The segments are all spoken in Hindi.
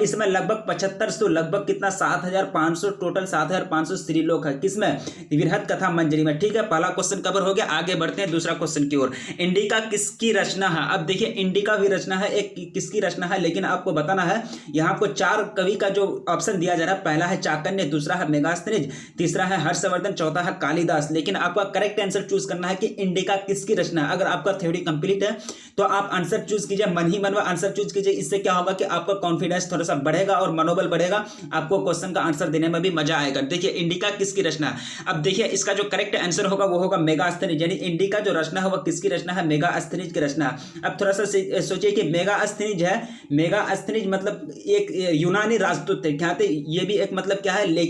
इसमें लगभग 7500 लगभग कितना 7500 टोटल 7500 स्त्रीलोक है किसमें बृहत कथा मंजरी में। ठीक है, पहला क्वेश्चन कवर हो गया। आगे बढ़ते हैं दूसरा क्वेश्चन की ओर। इंडिका किसकी रचना है? अब देखिए इंडिका भी रचना है, एक किसकी रचना है, लेकिन आपको बताना है। यहाँ को 4 कवि का जो ऑप्शन दिया जा रहा है, पहला है चाणक्य, दूसरा है मेगास्थनीज, तीसरा है हर्षवर्धन, चौथा है कालिदास। लेकिन आपका करेक्ट आंसर चूज करना है कि इंडिका किसकी रचना है। अगर आपका थ्योरी कंप्लीट है तो आप आंसर चूज कीजिए, मन ही मन में आंसर चूज कीजिए। इससे क्या होगा कि आपका कॉन्फिडेंस थोड़ा सा बढ़ेगा और मनोबल बढ़ेगा, आपको क्वेश्चन का आंसर देने में भी मजा आएगा। देखिए इंडिका किसकी रचना है। अब देखिए इसका जो करेक्ट आंसर होगा वो होगा मेगास्थनीज, यानी इंडिका जो रचना है वह किसकी रचना है? मेगास्थनीज की रचना है। अब थोड़ा सा सोचिए कि मेगास्थनीज है, मेगास्थनीज मतलब एक यूनानी राजदूत है, क्या थे ये भी एक मतलब क्या है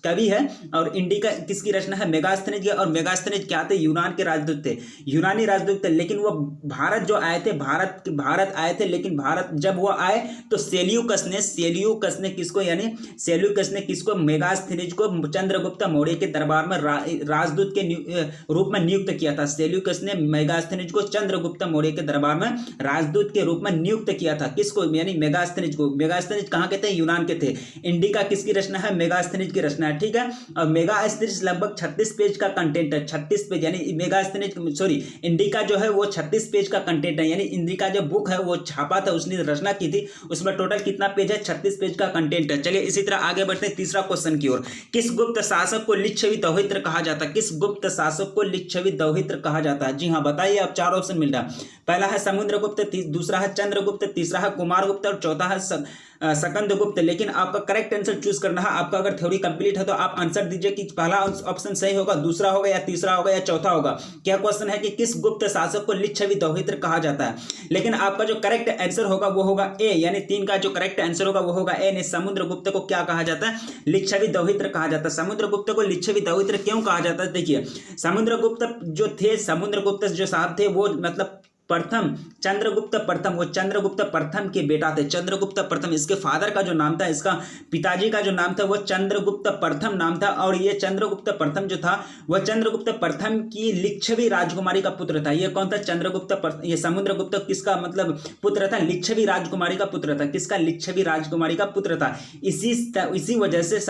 कवि है। और इंडिका किसकी रचना है? मेगास्थनीज। और मेगास्थनीज क्या थे? यूनान के राजदूत थे, यूनानी राजदूत थे। लेकिन वो भारत जो आए थे, भारत आए थे, लेकिन भारत जब वो आए तो सेल्यूकस ने किसको, यानी सेल्यूकस ने किसको? मेगास्थनीज को चंद्रगुप्त मौर्य के दरबार में राजदूत के रूप में नियुक्त किया था। सेल्यूकस ने मेगास्थनीज को चंद्रगुप्त मौर्य के दरबार में राजदूत के रूप में नियुक्त किया था। किसको? यानी मेगास्थनीज को। मेगास्थनीज कहाँ के थे? यूनान के थे। इंडिका किसकी रचना है? मेगास्थनीज की रचना है। ठीक है, और मेगास्थनीज लगभग 36 पेज का कंटेंट है, 36 पेज, यानी इंडिका जो है वो 36 पेज का कंटेंट है। यानी इंडिका जो बुक है वो छापा था, उसने रचना की थी, उसमें टोटल कितना पेज है? 36 पेज का कंटेंट है। चलिए इसी तरह आगे बढ़ते हैं तीसरा क्वेश्चन की ओर। किस गुप्त शासक को लिच्छवी दौहित्र कहा जाता है? किस गुप्त शासक को लिच्छवी दौहित्र कहा जाता है? जी हाँ बताइए, आप 4 ऑप्शन मिल रहा है। पहला है समुद्रगुप्त, दूसरा है चंद्रगुप्त, तीसरा है कुमारगुप्त और चौथा है सकंदगुप्त। लेकिन आपका करेक्ट आंसर चूज करना है। आपका अगर थ्योरी कंप्लीट है तो आप आंसर दीजिए कि पहला ऑप्शन सही होगा, दूसरा होगा या तीसरा होगा या चौथा होगा। क्या क्वेश्चन है कि किस गुप्त शासक को लिच्छवी दौहित्र कहा जाता है। लेकिन आपका जो करेक्ट आंसर होगा वो होगा ए, यानी 3 का जो करेक्ट आंसर होगा वो होगा ए। ने समुद्रगुप्त को क्या कहा जाता है? लिच्छवी दौहित्र कहा जाता है। समुद्रगुप्त को लिच्छवी दौहित्र क्यों कहा जाता है? देखिए समुद्रगुप्त जो थे, समुद्रगुप्त जो साहब थे वो मतलब प्रथम चंद्रगुप्त प्रथम, वो चंद्रगुप्त प्रथम के बेटा थे। चंद्रगुप्त प्रथम इसके फादर का जो नाम था, इसका पिताजी का जो नाम था वो चंद्रगुप्त प्रथम नाम था। और ये चंद्रगुप्त प्रथम जो था वह चंद्रगुप्त प्रथम की लिच्छवी राजकुमारी का पुत्र था। ये कौन था? चंद्रगुप्त ये समुद्रगुप्त किसका मतलब पुत्र था? लिच्छवी राजकुमारी का पुत्र था। किसका? लिच्छवी राजकुमारी का पुत्र था। इसी वजह से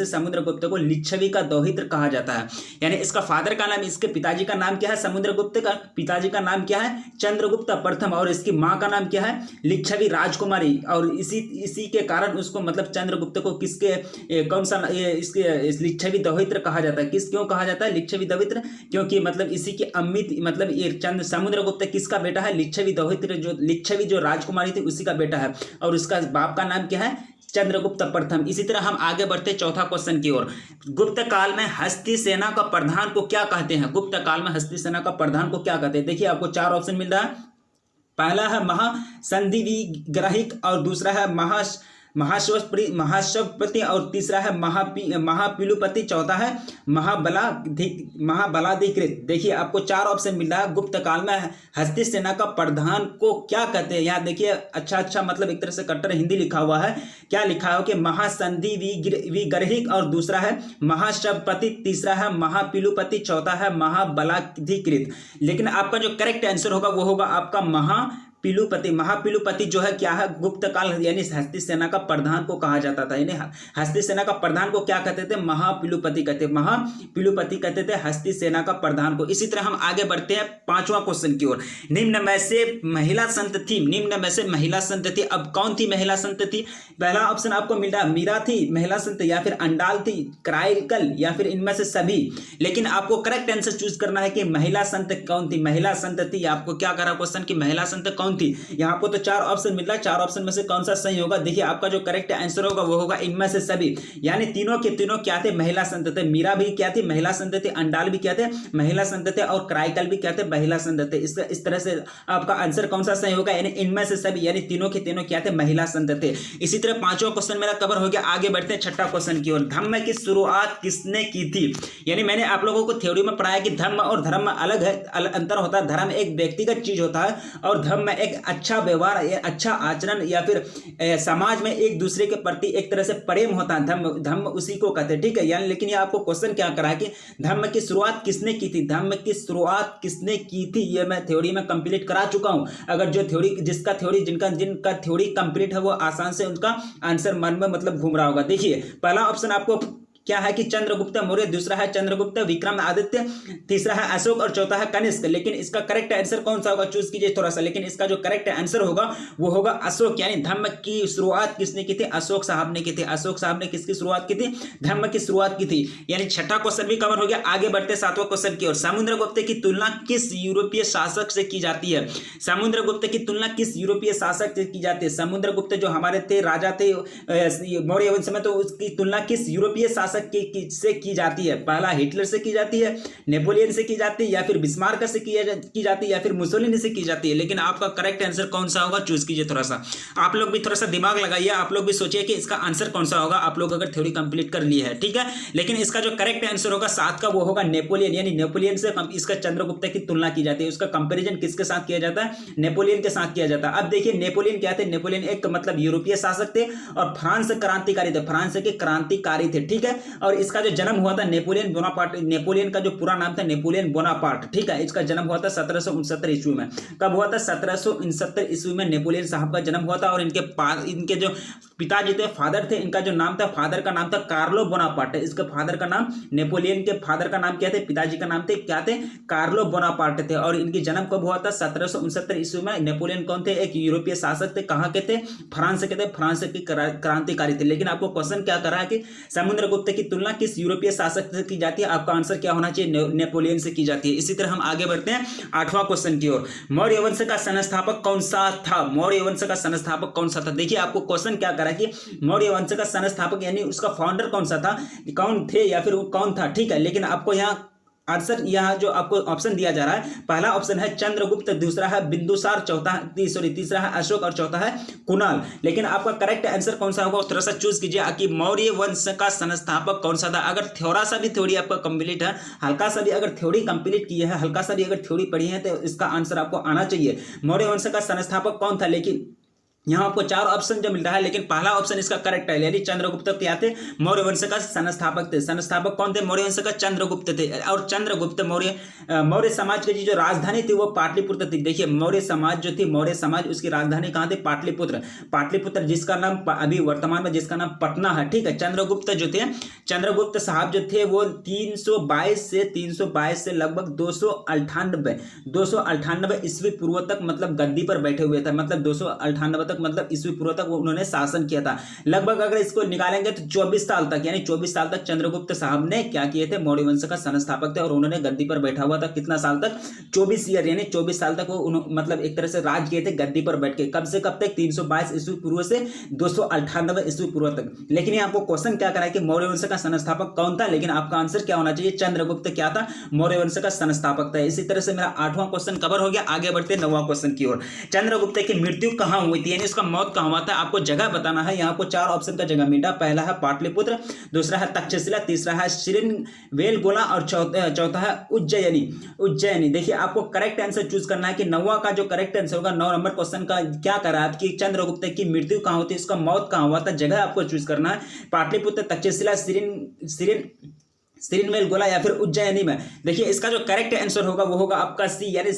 समुद्रगुप्त को लिच्छवी का दौहित्र कहा जाता है। यानी इसका फादर का नाम, इसके पिताजी का नाम क्या है? समुद्रगुप्त का पिताजी का नाम क्या है? चंद्रगुप्त प्रथम। और इसकी मां का नाम क्या है? लिच्छवी राजकुमारी। और इसी के कारण उसको मतलब चंद्रगुप्त को किसके कौन सा इसके लिच्छवी दौहित्र कहा जाता है। क्यों कहा जाता है लिच्छवी दौहित्र? क्योंकि मतलब इसी की अम्मी मतलब ये समुद्रगुप्त किसका बेटा है? लिच्छवी दौहित्र, जो लिच्छवी जो राजकुमारी थी उसी का बेटा है। और उसका बाप का नाम क्या है? चंद्रगुप्त प्रथम। इसी तरह हम आगे बढ़ते चौथा क्वेश्चन की ओर। गुप्त काल में हस्ती सेना का प्रधान को क्या कहते हैं? गुप्त काल में हस्ती सेना का प्रधान को क्या कहते हैं? देखिए आपको 4 ऑप्शन मिल रहा है। पहला है महासंधिविग्रहिक, और दूसरा है महाश्वपति, और तीसरा है महापीलुपति, चौथा है महाबलाधिकृत। देखिए आपको 4 ऑप्शन मिल रहा है। गुप्त काल में हस्ती सेना का प्रधान को क्या कहते हैं? यहाँ देखिए अच्छा मतलब एक तरह से कट्टर हिंदी लिखा हुआ है। क्या लिखा है कि महासंधिविग्रहिक, और दूसरा है महाश्वपति, तीसरा है महापीलुपति, चौथा है महाबलाधिकृत। लेकिन आपका जो करेक्ट आंसर होगा वो होगा आपका महापीलुपति जो है क्या है? गुप्त काल यानी हस्ती सेना का प्रधान को कहा जाता था। यानी हस्ती सेना का प्रधान को क्या कहते थे? महापीलुपति कहते थे हस्ती सेना का प्रधान को। इसी तरह हम आगे बढ़ते हैं 5वां क्वेश्चन की ओर। निम्न में से महिला संत थी। अब कौन थी महिला संत थी? पहला ऑप्शन आपको मिल रहा है मीरा थी महिला संत, या फिर अंडाल थी, क्राइकल, या फिर इनमें से सभी। लेकिन आपको करेक्ट आंसर चूज करना है कि महिला संत कौन थी। महिला संत थी। आपको क्या करा क्वेश्चन की महिला संत कौन थी? यहाँ पर तो 4 ऑप्शन मिल रहा है। 4 ऑप्शन में से कौन सा सही होगा? देखिए आपका जो करेक्ट आंसर होगा वो होगा इनमें से सभी। यानी तीनों के तीनों क्या थे? महिला संत थे। मीरा भी क्या थी? महिला संत थे। अंडाल भी क्या थे? महिला संत थे। और क्राइकल भी क्या थे? महिला संत थे। इस तरह से आपका आंसर कौन सा सही होगा? यानी इनमें से सभी, यानी तीनों के तीनों क्या थे? महिला संत थे। इसी तरह 5वां क्वेश्चन मेरा कवर हो गया। आगे बढ़ते हैं 6ठा क्वेश्चन की ओर। धर्म की शुरुआत किसने की थी? यानी मैंने आप लोगों को थ्योरी में पढ़ाया कि धर्म और धर्म में अलग है, अंतर होता है। धर्म एक व्यक्तिगत चीज होता है और धर्म में एक अच्छा व्यवहार, अच्छा आचरण या फिर समाज में एक दूसरे के प्रति एक तरह से प्रेम होता है, धर्म उसी को कहते हैं, ठीक है। यानी लेकिन ये आपको क्वेश्चन क्या करा है कि धर्म की शुरुआत किसने की थी, धर्म की शुरुआत किसने की थी, ये मैं थ्योरी में कंप्लीट करा चुका हूं। अगर जो थ्योरी जिनका थ्योरी कंप्लीट है वो आसान से उनका आंसर मन में मतलब घूम रहा होगा। देखिए पहला ऑप्शन आपको क्या है कि चंद्रगुप्त मौर्य, दूसरा है चंद्रगुप्त विक्रमादित्य, तीसरा है अशोक और चौथा है कनिष्क। लेकिन इसका करेक्ट आंसर कौन सा होगा, चूज कीजिए थोड़ा सा। लेकिन इसका जो करेक्ट आंसर होगा वो होगा अशोक, यानी धर्म की शुरुआत किसने की थी, अशोक साहब ने की थी। अशोक साहब ने किसकी शुरुआत की थी, धर्म की शुरुआत की थी। यानी छठा क्वेश्चन भी कवर हो गया। आगे बढ़ते सातवां क्वेश्चन की ओर। समुद्रगुप्त की तुलना किस यूरोपीय शासक से की जाती है, समुद्रगुप्त की तुलना किस यूरोपीय शासक से की जाती है। समुद्रगुप्त जो हमारे थे राजा थे मौर्य वंश में, तो उसकी तुलना किस यूरोपीय शासक से की जाती है। पहला हिटलर से की जाती है, नेपोलियन से की जाती है, या फिर बिस्मार्क से की जाती है, या फिर मुसोलिनी से की जाती है। लेकिन आपका करेक्ट आंसर कौन सा होगा, चूज कीजिए थोड़ा सा। आप लोग भी थोड़ा सा दिमाग लगाइए, आप लोग भी सोचिए कि इसका आंसर कौन सा होगा। आप लोग अगर थ्योरी कंप्लीट कर ली है, ठीक है। लेकिन इसका जो करेक्ट आंसर होगा 7 का, वो होगा नेपोलियन। यानी नेपोलियन से इसका चंद्रगुप्त की तुलना की जाती है। उसका कंपेरिजन किसके साथ किया जाता है, नेपोलियन के साथ किया जाता है। अब देखिए नेपोलियन क्या थे, नेपोलियन एक मतलब यूरोपीय शासक थे और फ्रांस क्रांतिकारी थे, फ्रांस के क्रांतिकारी थे, ठीक है। और इसका जो जन्म हुआ था नेपोलियन बोनापार्ट, नेपोलियन का जो पूरा नाम था नेपोलियन बोनापार्ट, ठीक है। इसका जन्म हुआ था 1769 ईस्वी में। कब हुआ था, 1769 ईस्वी में नेपोलियन साहब का जन्म हुआ था। और इनके जो पिताजी थे, फादर थे, इनका जो नाम था, फादर का नाम था कार्लो बोनापार्ट। इसके फादर का नाम, नेपोलियन के फादर का नाम क्या थे, पिताजी का नाम थे क्या थे, कार्लो बोनापार्ट थे। और इनकी जन्म कब हुआ था, 1769 ईस्वी में। नेपोलियन कौन थे, एक यूरोपीय शासक थे। कहाँ के थे, फ्रांस के थे, फ्रांस के क्रांतिकारी थे। लेकिन आपको क्वेश्चन क्या करा है कि समुद्रगुप्त की तुलना किस यूरोपीय शासक से की जाती है। आपका आंसर क्या होना चाहिए, नेपोलियन से की जाती है। इसी तरह हम आगे बढ़ते हैं 8वां क्वेश्चन की ओर। मौर्य वंश का संस्थापक कौन सा था, मौर्य वंश का संस्थापक कौन सा था। देखिए आपको क्वेश्चन क्या करा कि मौर्य वंश का संस्थापक यानी उसका फाउंडर कौन सा था, कौन थे या फिर वो कौन था, ठीक है। लेकिन आपको यहाँ आंसर, यहाँ जो आपको ऑप्शन दिया जा रहा है, पहला ऑप्शन है चंद्रगुप्त, दूसरा है बिंदुसार, तीसरा है अशोक और चौथा है कुणाल। लेकिन आपका करेक्ट आंसर कौन सा होगा, थोड़ा सा चूज कीजिए कि मौर्य वंश का संस्थापक कौन सा था। अगर थोड़ा सा भी थ्योरी आपका कंप्लीट है, हल्का सा भी अगर थ्योरी कंप्लीट की है, हल्का सा भी अगर थ्योरी पढ़ी है, तो इसका आंसर आपको आना चाहिए। मौर्य वंश का संस्थापक कौन था। लेकिन यहाँ आपको 4 ऑप्शन जो मिल रहा है, लेकिन पहला ऑप्शन इसका करेक्ट है, यानी चंद्रगुप्त क्या थे, मौर्य वंश का संस्थापक थे। संस्थापक कौन थे, मौर्य वंश का चंद्रगुप्त थे। और चंद्रगुप्त मौर्य समाज की जो राजधानी थी वो पाटलिपुत्र थी। देखिए मौर्य समाज जो थी, मौर्य समाज उसकी राजधानी कहाँ थी, पाटलिपुत्र। पाटलिपुत्र जिसका नाम अभी वर्तमान में जिसका नाम पटना है, ठीक है। चंद्रगुप्त जो थे, चंद्रगुप्त साहब जो थे वो 322 से लगभग 298 ईस्वी पूर्व तक मतलब गद्दी पर बैठे हुए थे। मतलब 298 तक मतलब ईस्वी पूर्व तक वो उन्होंने शासन किया था। लगभग अगर इसको निकालेंगे तो 24 साल तक, यानी 24 साल तक चंद्रगुप्त साहब ने क्या किए थे, मौर्य वंश का संस्थापक थे। और उन्होंने गद्दी पर बैठा हुआ था कितना साल तक, 24 ईयर, यानी 24 साल तक वो मतलब एक तरह से राज किए थे गद्दी पर बैठ के। कब से कब तक, 322 ईस्वी पूर्व से 298 ईस्वी पूर्व तक। लेकिन ये आपको क्वेश्चन क्या करा है कि मौर्य वंश का संस्थापक कौन था। लेकिन आपका आंसर क्या होना चाहिए, चंद्रगुप्त क्या था, मौर्य वंश का संस्थापक था। इसी तरह से मेरा 8वां क्वेश्चन कवर हो गया। आगे बढ़ते 9वां क्वेश्चन की ओर। चंद्रगुप्त की मृत्यु कहां हुई थी, यानी उसका मौत कहां हुआ था, आपको जगह बताना है। यहाँ को 4 ऑप्शन का जगह मिला। पहला है पाटलिपुत्र, दूसरा है तक्षशिला, तीसरा है श्रृंगवेलगोला और चौथा है उज्जैनी। देखिए आपको करेक्ट आंसर चूज करना है कि 9वां का जो करेक्ट आंसर होगा, 9 नंबर क्वेश्चन का क्या करा है कि चंद्रगुप्त की मृत्यु कहां होती है, इसका मौत कहां हुआ था, जगह आपको चूज करना है। पाटलिपुत्र, तक्षशिला, श्रृंगवेलगोला या फिर उज्जैनी में। देखिए इसका जो करेक्ट आंसर होगा वो होगा आपका सी, यानी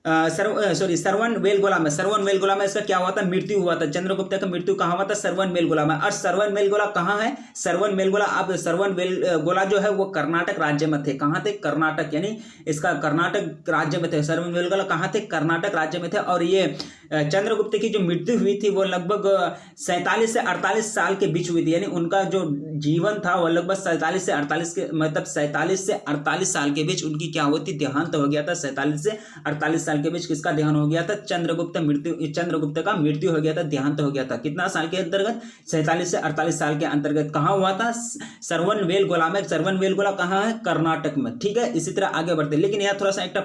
सरवनवेलगोला में। सरवनवेलगोला में इसका क्या हुआ था, मृत्यु हुआ था। चंद्रगुप्त का मृत्यु कहाँ हुआ था, सरवनवेलगोला में। और सरवनवेलगोला कहाँ है, सरवनवेलगोला, अब सरवनवेलगोला जो है वो कर्नाटक राज्य में थे। कहाँ थे, कर्नाटक, यानी इसका कर्नाटक राज्य में थे। सरवनवेलगोला कहाँ थे, कर्नाटक राज्य में थे। और ये चंद्रगुप्त की जो मृत्यु हुई थी वो लगभग 47 से 48 साल के बीच हुई थी। यानी उनका जो जीवन था वो लगभग 47 से 48 साल के बीच उनकी क्या हुई थी, देहांत हो गया था। 47 से 48 साल के बीच किसका देहांत हो गया था, चंद्रगुप्त का मृत्यु हो गया था, देहांत हो गया था। कितना साल के अंतर्गत, 47 से 48 साल के अंतर्गत। कहाँ हुआ था, सरवनवेलगोला में। सरवनवेलगोला कहाँ है, कर्नाटक में, ठीक है। इसी तरह आगे बढ़ते, लेकिन यह थोड़ा सा एक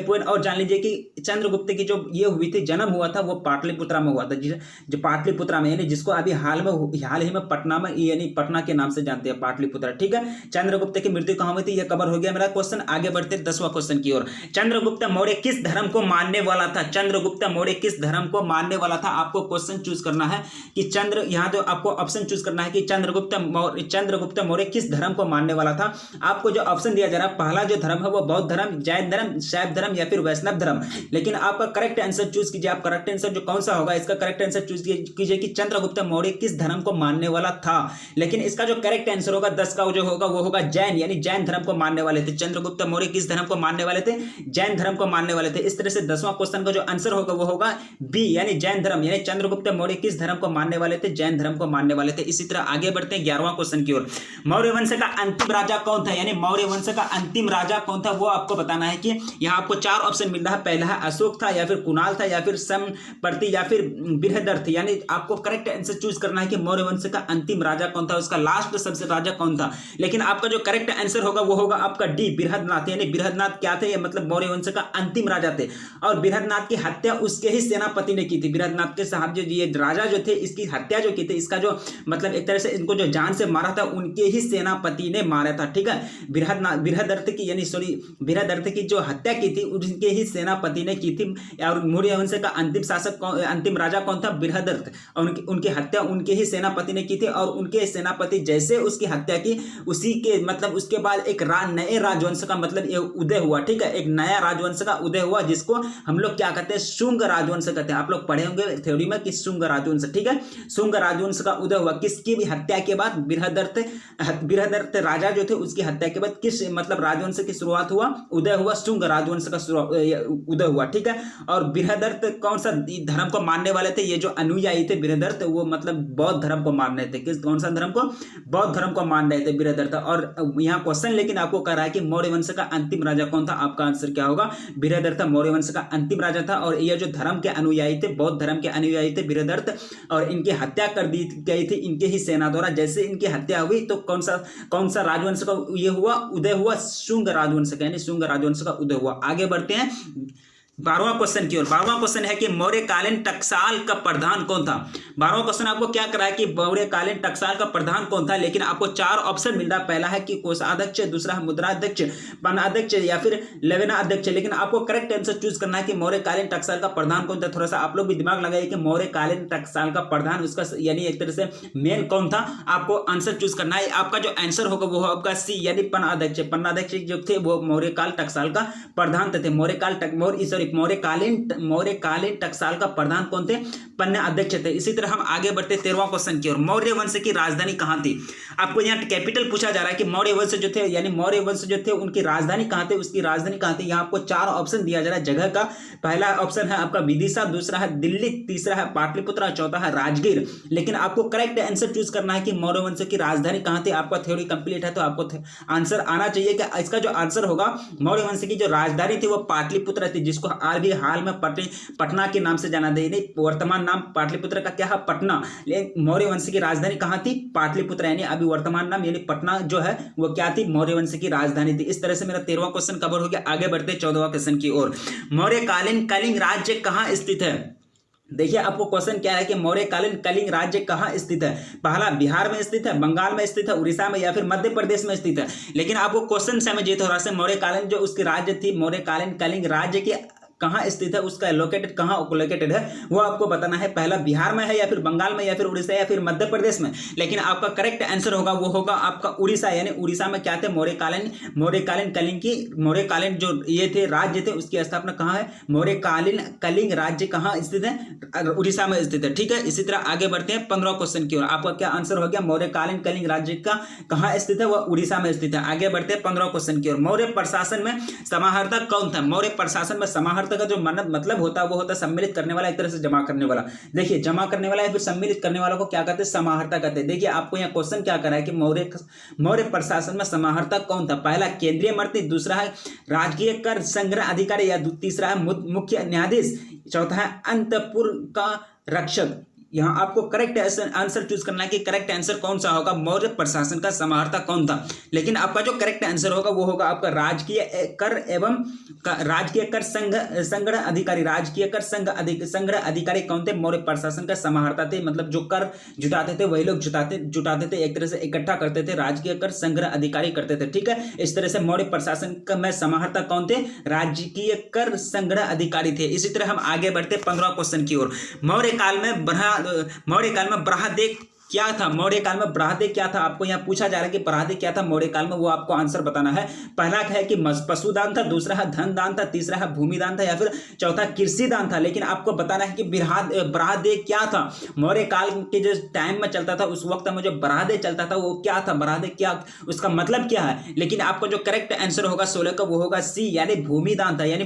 पॉइंट और जान लीजिए कि चंद्रगुप्त की जो ये हुई थी, जन्म हुआ था वो पाटलिपुत्रा में हुआ था। जो पाटलिपुत्रा में, यानी जिसको अभी हाल ही में पटना में, यानी पटना के नाम से जानते हैं, पाटलिपुत्रा, ठीक है। चंद्रगुप्त की मृत्यु कहाँ हुई थी, यह कवर हो गया मेरा क्वेश्चन। आगे बढ़ते 10वां क्वेश्चन की ओर। चंद्रगुप्त मौर्य किस धर्म धर्म को मानने वाला था? चंद्रगुप्त मौर्य किस धर्म को मानने वाला था? आपको क्वेश्चन चूज करना है कि यहाँ तो आपको ऑप्शन चूज करना है कि चंद्रगुप्त मौर्य किस धर्म को मानने वाला था। आपको जो ऑप्शन दिया जा रहा है, पहला जो धर्म है वो बौद्ध धर्म, जैन धर्म, शैव धर्म या फिर वैष्णव धर्म। लेकिन आपका करेक्ट आंसर चूज कीजिए। आप करेक्ट आंसर जो कौन सा होगा, इसका करेक्ट आंसर चूज कीजिए कि चंद्रगुप्त मौर्य किस धर्म को मानने वाला था। लेकिन इसका जो करेक्ट आंसर होगा 10 का जो होगा वो होगा जैन, यानी जैन धर्म को मानने वाले थे। चंद्रगुप्त मौर्य किस धर्म को मानने वाले थे? जैन धर्म को मानने वाले थे। इस तरह से 10वां क्वेश्चन का जो आंसर होगा वो होगा बी, यानी जैन धर्म, यानी चंद्रगुप्त मौर्य किस धर्म को मानने वाले थे? जैन धर्म को मानने वाले थे। इसी तरह आगे बढ़ते हैं 11वां क्वेश्चन की ओर। मौर्य वंश का अंतिम राजा कौन था? यानी मौर्य वंश का अंतिम राजा कौन था वो आपको बताना है कि यहाँ आपको 4 ऑप्शन मिल रहा है। पहला है अशोक था, या फिर कुणाल था, या फिर समप्रति, या फिर बृहदर्थ। यानी आपको करेक्ट आंसर चूज करना है कि मौर्य वंश का अंतिम राजा कौन था, उसका लास्ट सबसे राजा कौन था। लेकिन आपका जो करेक्ट आंसर होगा वो होगा आपका डी, बृहदनाथ। यानी बृहदनाथ क्या थे? मतलब मौर्य वंश का अंतिम राजा थे, और बृहदनाथ की हत्या उसके ही सेनापति ने की थी। बृहदनाथ के साहब जो ये राजा जो थे, इसकी हत्या जो की थी, इसका जो मतलब एक तरह से इनको जो जान से मारा था उनके ही सेनापति ने मारा था। ठीक है, बृहदर्थ की यानी बृहदर्थ की जो हत्या की थी उनके ही सेनापति ने की थी। और मौर्य वंश का अंतिम शासक अंतिम राजा कौन था? बृहदर्थ। और उनकी हत्या उनके ही सेनापति ने की थी, और उनके सेनापति जैसे उसकी हत्या की, उसी के मतलब उसके बाद एक नए राजवंश का मतलब उदय हुआ। ठीक है, एक नया राजवंश का उदय हुआ, जिसको हम लोग क्या कहते हैं? शुंग राजवंश कहते हैं। आप लोग पढ़े होंगे थ्योरी में कि शुंग राजवंश। ठीक है, शुंग राजवंश का उदय हुआ किसकी भी हत्या के बाद? बृहदर्थ राजा जो थे उसकी हत्या के बाद किस मतलब राजवंश की शुरुआत हुआ? उदय हुआ, शुंग राजवंश का उदय हुआ। ठीक है, और बृहदर्थ कौन सा धर्म को मानने वाले थे? ये जो अनुयायी थे बृहदर्थ, वो मतलब बौद्ध धर्म को मान रहे थे। कौन सा धर्म को? बौद्ध धर्म को मान रहे थे बृहदर्थ। और यहाँ क्वेश्चन लेकिन आपको कह रहा है कि मौर्य वंश का अंतिम राजा कौन था? आपका आंसर क्या होगा? बृहदर्थ मौर्य वंश का अंतिम राजा था। और ये जो धर्म के अनुयायी थे, बौद्ध धर्म के अनुयायी थे बृहदर्थ, और इनकी हत्या कर दी गई थी इनके ही सेना द्वारा। जैसे इनकी हत्या हुई तो कौन सा राजवंश का ये हुआ? उदय हुआ, शुंग राजवंश का, यानी शुंग राजवंश का उदय हुआ। आगे बढ़ते हैं 12वां क्वेश्चन की ओर। 12वां क्वेश्चन है कि मौर्यकालीन टकसाल का प्रधान कौन था? 12वां क्वेश्चन आपको क्या करा है कि मौर्यकालीन टकसाल का प्रधान कौन था। लेकिन आपको 4 ऑप्शन मिल रहा है। पहला है कि कोषाध्यक्ष, दूसरा है मुद्राध्यक्ष, पनाध्यक्ष, या फिर लेवेनाध्यक्ष। लेकिन आपको करेक्ट आंसर चूज करना है कि मौर्यकालीन टकसाल का प्रधान कौन था। थोड़ा सा आप लोग भी दिमाग लगाइए कि मौर्यकालीन टकसाल का प्रधान उसका यानी एक तरह से मेन कौन था। आपको आंसर चूज करना है। आपका जो आंसर होगा वो आपका सी, यानी पनाध्यक्ष। पनाध्यक्ष जो थे वो मौर्यकाल टकसाल का प्रधान थे। मौर्यकालीन टकसाल का प्रधान कौन थे? पन्ना अध्यक्ष थे। इसी तरह हम आगे बढ़ते 13वां क्वेश्चन की ओर। मौर्य वंश की राजधानी कहां थी? आपको यहाँ कैपिटल पूछा जा रहा है कि मौर्य वंश जो थे, यानी मौर्य वंश जो थे उनकी राजधानी कहां थे, उसकी राजधानी कहां थी। यहाँ आपको 4 ऑप्शन दिया जा रहा है जगह का। पहला ऑप्शन है आपका विदिशा, दूसरा है दिल्ली, तीसरा है पाटलिपुत्र, चौथा है राजगीर। लेकिन आपको करेक्ट आंसर चूज करना है कि मौर्य वंश की राजधानी कहां थी। आपका थ्योरी कंप्लीट है तो आपको आंसर आना चाहिए कि इसका जो आंसर होगा मौर्य वंश की जो राजधानी थी वो पाटलिपुत्र थी, जिसको अभी हाल में पटना के नाम से जाना दे। वर्तमान नाम पाटलिपुत्र का क्या है? पटना। लेकिन मौर्य वंश की राजधानी कहां थी? पाटलिपुत्र। यानी अभी वर्तमान नाम यानी पटना जो है वो क्या थी? मौर्य वंश की राजधानी थी। इस तरह से मेरा 13वां क्वेश्चन कवर हो गया। आगे बढ़ते 14वां क्वेश्चन की ओर। मौर्यकालीन कलिंग राज्य कहां स्थित है? देखिए आपको क्वेश्चन क्या है कि मौर्यकालीन कलिंग राज्य कहां स्थित है। पहला बिहार में स्थित है, बंगाल में स्थित है, उड़ीसा में, या फिर मध्य प्रदेश में स्थित है। लेकिन आपको क्वेश्चन समझिए थोड़ा सा, मौर्यकालीन जो उसकी राज्य थी, मौर्यकालीन कलिंग राज्य की कहाँ स्थित है, उसका लोकेटेड कहाँ लोकेटेड है वो आपको बताना है। पहला बिहार में है, या फिर बंगाल में, या फिर उड़ीसा, या फिर मध्य प्रदेश में। लेकिन आपका करेक्ट आंसर होगा वो होगा आपका उड़ीसा। यानी उड़ीसा में क्या थे? मौर्यकालीन कलिंग की मौर्यकालीन जो ये थे राज्य थे उसकी स्थापना कहाँ है? मौर्यकालीन कलिंग राज्य कहाँ स्थित है? उड़ीसा में स्थित है। ठीक है, इसी तरह आगे बढ़ते हैं 15वां क्वेश्चन की ओर। आपका क्या आंसर हो गया? मौर्यकालीन कलिंग राज्य का कहाँ स्थित है? वह उड़ीसा में स्थित है। आगे बढ़ते हैं 15वां क्वेश्चन की ओर। मौर्य प्रशासन में समाहर्ता कौन था? मौर्य प्रशासन में समाहर्ता का जो मतलब होता है वो होता है सम्मिलित करने वाला, एक तरह से जमा करने वाला। देखिए जमा करने वाला या फिर सम्मिलित करने वाला को क्या कहते हैं? समाहर्ता कहते हैं। देखिए आपको यहाँ क्वेश्चन क्या करा है कि मौर्य प्रशासन में समाहर्ता कौन था। पहला केंद्रीय मंत्री, दूसरा है राजकीय कर संग्रह अधिकारी, या तीसरा है मुख्य न्यायाधीश, चौथा है अंतपुर का रक्षक। यहाँ आपको करेक्ट आंसर चूज करना है कि करेक्ट आंसर कौन सा होगा, मौर्य प्रशासन का समाहर्ता कौन था। लेकिन आपका जो करेक्ट आंसर होगा वो होगा आपका राजकीय कर एवं राजकीय कर संग्रह अधिकारी, राजकीय कर संग्रह अधिकारी कौन थे, मौर्य प्रशासन का समाहर्ता थे। मतलब जो कर जुटाते थे वही लोग जुटाते थे, एक तरह से इकट्ठा करते थे, राजकीय कर संग्रह अधिकारी करते थे। ठीक है, इस तरह से मौर्य प्रशासन का में समाहर्ता कौन थे, राजकीय कर संग्रह अधिकारी थे। इसी तरह हम आगे बढ़ते 15वां क्वेश्चन की ओर। मौर्य काल में ब्रहदेव क्या था, मौर्य काल में ब्रहदेव क्या था, आपको यहाँ पूछा जा रहा है कि ब्रहदेव क्या था मौर्य काल में, वो आपको आंसर बताना है। पहला है कि पशुदान था, दूसरा है धन दान था, तीसरा है भूमिदान था, या फिर चौथा कृषि दान था। लेकिन आपको बताना है कि ब्रहदेव क्या था, मौर्य काल के जो टाइम में चलता था उस वक्त में जो ब्रहदेव चलता था वो क्या था, ब्रहदेव क्या, उसका मतलब क्या है। लेकिन आपको जो करेक्ट आंसर होगा 16 का वो होगा सी, यानी भूमिदान था। यानी